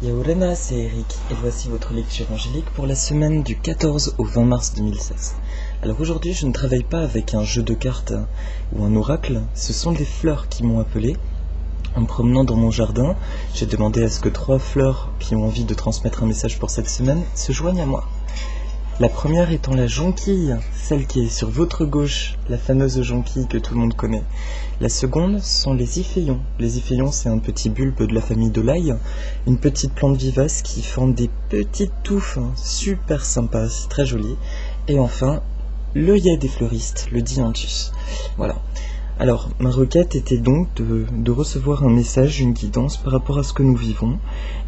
Yaorena, c'est Eric, et voici votre lecture angélique pour la semaine du 14 au 20 mars 2016. Alors aujourd'hui, je ne travaille pas avec un jeu de cartes ou un oracle, ce sont des fleurs qui m'ont appelé. En me promenant dans mon jardin, j'ai demandé à ce que 3 fleurs qui ont envie de transmettre un message pour cette semaine se joignent à moi. La première étant la jonquille, celle qui est sur votre gauche, la fameuse jonquille que tout le monde connaît. La seconde sont les iphéions. Les iphéions, c'est un petit bulbe de la famille de l'ail, une petite plante vivace qui forme des petites touffes super sympas, c'est très joli. Et enfin, l'œillet des fleuristes, le dianthus. Voilà. Alors, ma requête était donc de recevoir un message, une guidance par rapport à ce que nous vivons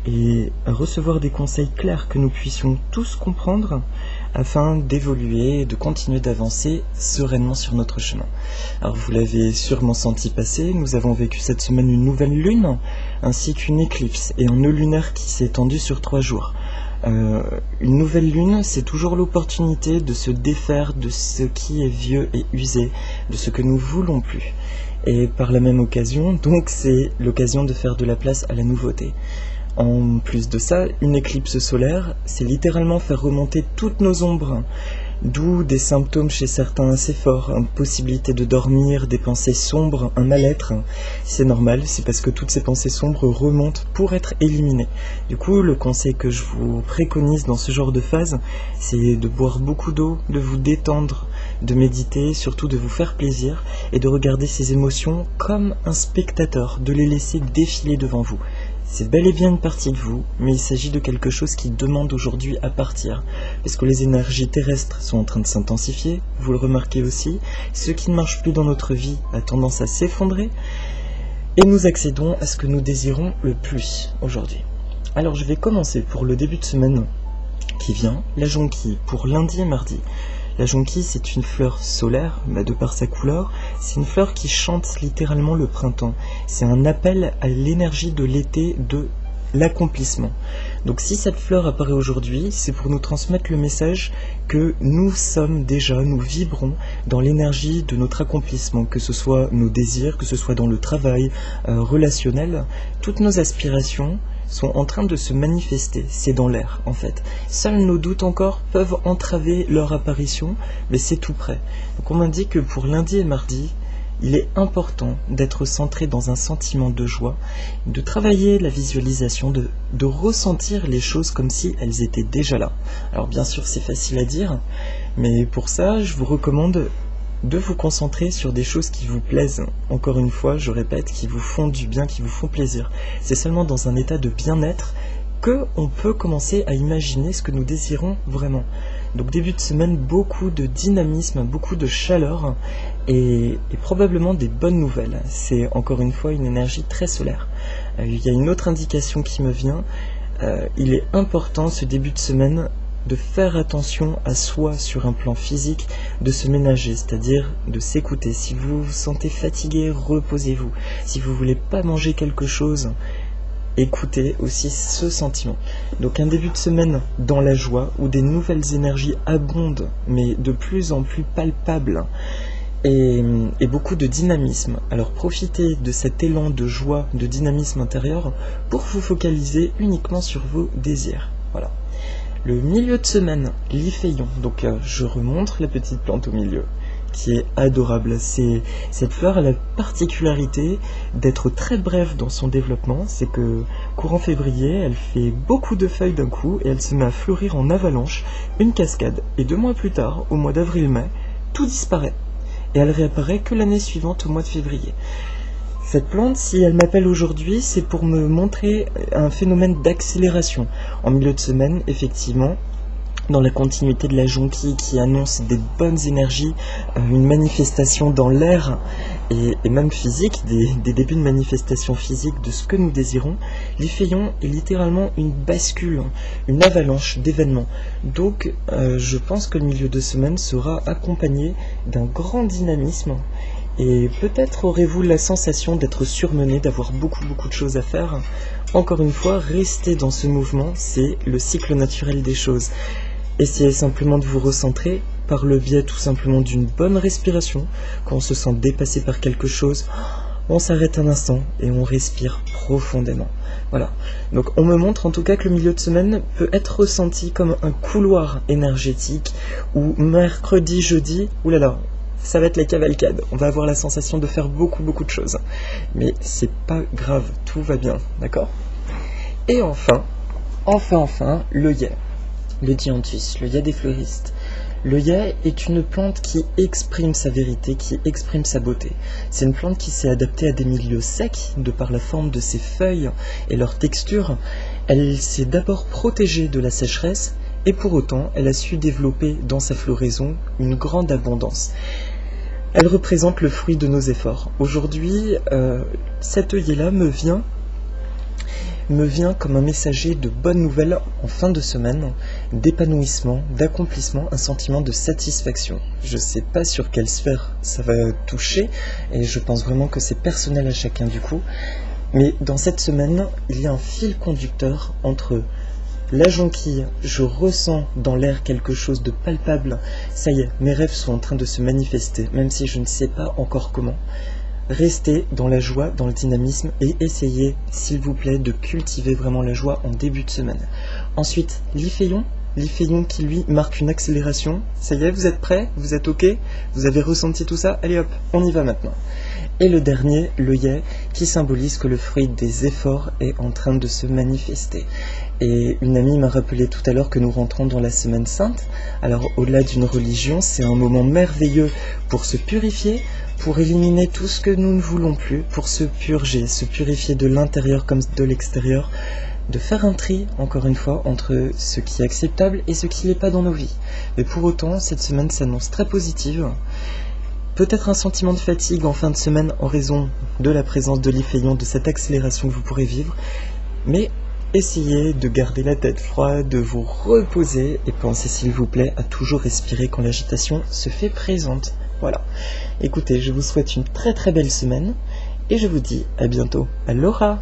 et à recevoir des conseils clairs que nous puissions tous comprendre afin d'évoluer et de continuer d'avancer sereinement sur notre chemin. Alors, vous l'avez sûrement senti passer, nous avons vécu cette semaine une nouvelle lune ainsi qu'une éclipse et un nœud lunaire qui s'est étendu sur 3 jours. Une nouvelle lune, c'est toujours l'opportunité de se défaire de ce qui est vieux et usé, de ce que nous voulons plus. Et par la même occasion, donc c'est l'occasion de faire de la place à la nouveauté. En plus de ça, une éclipse solaire, c'est littéralement faire remonter toutes nos ombres, d'où des symptômes chez certains assez forts, impossibilité de dormir, des pensées sombres, un mal-être. C'est normal, c'est parce que toutes ces pensées sombres remontent pour être éliminées. Du coup, le conseil que je vous préconise dans ce genre de phase, c'est de boire beaucoup d'eau, de vous détendre, de méditer, surtout de vous faire plaisir et de regarder ces émotions comme un spectateur, de les laisser défiler devant vous. C'est bel et bien une partie de vous, mais il s'agit de quelque chose qui demande aujourd'hui à partir, parce que les énergies terrestres sont en train de s'intensifier, vous le remarquez aussi, ce qui ne marche plus dans notre vie a tendance à s'effondrer, et nous accédons à ce que nous désirons le plus aujourd'hui. Alors je vais commencer pour le début de semaine qui vient, la jonquille, pour lundi et mardi. La jonquille, c'est une fleur solaire, de par sa couleur, c'est une fleur qui chante littéralement le printemps. C'est un appel à l'énergie de l'été, de l'accomplissement. Donc si cette fleur apparaît aujourd'hui, c'est pour nous transmettre le message que nous sommes déjà, nous vibrons dans l'énergie de notre accomplissement, que ce soit nos désirs, que ce soit dans le travail relationnel, toutes nos aspirations sont en train de se manifester, c'est dans l'air en fait. Seuls nos doutes encore peuvent entraver leur apparition, mais c'est tout près. Donc on m'indique que pour lundi et mardi, il est important d'être centré dans un sentiment de joie, de travailler la visualisation, de ressentir les choses comme si elles étaient déjà là. Alors bien sûr c'est facile à dire, mais pour ça je vous recommande de vous concentrer sur des choses qui vous plaisent. Encore une fois, je répète, qui vous font du bien, qui vous font plaisir. C'est seulement dans un état de bien-être qu'on peut commencer à imaginer ce que nous désirons vraiment. Donc début de semaine, beaucoup de dynamisme, beaucoup de chaleur et probablement des bonnes nouvelles. C'est encore une fois une énergie très solaire. Il y a une autre indication qui me vient. Il est important ce début de semaine de faire attention à soi sur un plan physique, de se ménager, c'est-à-dire de s'écouter. Si vous vous sentez fatigué, reposez-vous. Si vous voulez pas manger quelque chose, écoutez aussi ce sentiment. Donc un début de semaine dans la joie, où des nouvelles énergies abondent, mais de plus en plus palpables, et beaucoup de dynamisme. Alors profitez de cet élan de joie, de dynamisme intérieur, pour vous focaliser uniquement sur vos désirs. Voilà. Le milieu de semaine, l'iphéion, donc je remontre la petite plante au milieu, qui est adorable. Cette fleur a la particularité d'être très brève dans son développement, c'est que courant février, elle fait beaucoup de feuilles d'un coup et elle se met à fleurir en avalanche, une cascade. Et 2 mois plus tard, au mois d'avril-mai, tout disparaît. Et elle réapparaît que l'année suivante, au mois de février. Cette plante, si elle m'appelle aujourd'hui, c'est pour me montrer un phénomène d'accélération. En milieu de semaine, effectivement, dans la continuité de la jonquille qui annonce des bonnes énergies, une manifestation dans l'air et même physique, des débuts de manifestation physique de ce que nous désirons, l'iphéion est littéralement une bascule, une avalanche d'événements. Donc je pense que le milieu de semaine sera accompagné d'un grand dynamisme. Et peut-être aurez-vous la sensation d'être surmené, d'avoir beaucoup de choses à faire. Encore une fois, restez dans ce mouvement, c'est le cycle naturel des choses. Essayez simplement de vous recentrer par le biais tout simplement d'une bonne respiration. Quand on se sent dépassé par quelque chose, on s'arrête un instant et on respire profondément. Voilà. Donc on me montre en tout cas que le milieu de semaine peut être ressenti comme un couloir énergétique où mercredi, jeudi, oulala, ça va être la cavalcade. On va avoir la sensation de faire beaucoup de choses. Mais c'est pas grave, tout va bien, d'accord ? Et enfin, l'œillet. Le dianthus, l'œillet des fleuristes. L'œillet est une plante qui exprime sa vérité, qui exprime sa beauté. C'est une plante qui s'est adaptée à des milieux secs, de par la forme de ses feuilles et leur texture. Elle s'est d'abord protégée de la sécheresse, et pour autant, elle a su développer dans sa floraison une grande abondance. Elle représente le fruit de nos efforts. Aujourd'hui, cet œillet-là me vient comme un messager de bonnes nouvelles en fin de semaine, d'épanouissement, d'accomplissement, un sentiment de satisfaction. Je ne sais pas sur quelle sphère ça va toucher, et je pense vraiment que c'est personnel à chacun du coup, mais dans cette semaine, il y a un fil conducteur entre la jonquille, je ressens dans l'air quelque chose de palpable, ça y est, mes rêves sont en train de se manifester, même si je ne sais pas encore comment. Restez dans la joie, dans le dynamisme et essayez, s'il vous plaît, de cultiver vraiment la joie en début de semaine. Ensuite, l'Iphéion qui lui marque une accélération. Ça y est, vous êtes prêts ? Vous êtes ok ? Vous avez ressenti tout ça ? Allez hop, on y va maintenant. Et le dernier, l'œillet, qui symbolise que le fruit des efforts est en train de se manifester. Et une amie m'a rappelé tout à l'heure que nous rentrons dans la semaine sainte. Alors au-delà d'une religion, c'est un moment merveilleux pour se purifier, pour éliminer tout ce que nous ne voulons plus, pour se purger, se purifier de l'intérieur comme de l'extérieur, de faire un tri, encore une fois, entre ce qui est acceptable et ce qui n'est pas dans nos vies. Mais pour autant, cette semaine s'annonce très positive. Peut-être un sentiment de fatigue en fin de semaine en raison de la présence de l'Iphéion, de cette accélération que vous pourrez vivre, mais essayez de garder la tête froide, de vous reposer et pensez s'il vous plaît à toujours respirer quand l'agitation se fait présente. Voilà. Écoutez, je vous souhaite une très belle semaine et je vous dis à bientôt. Aloha!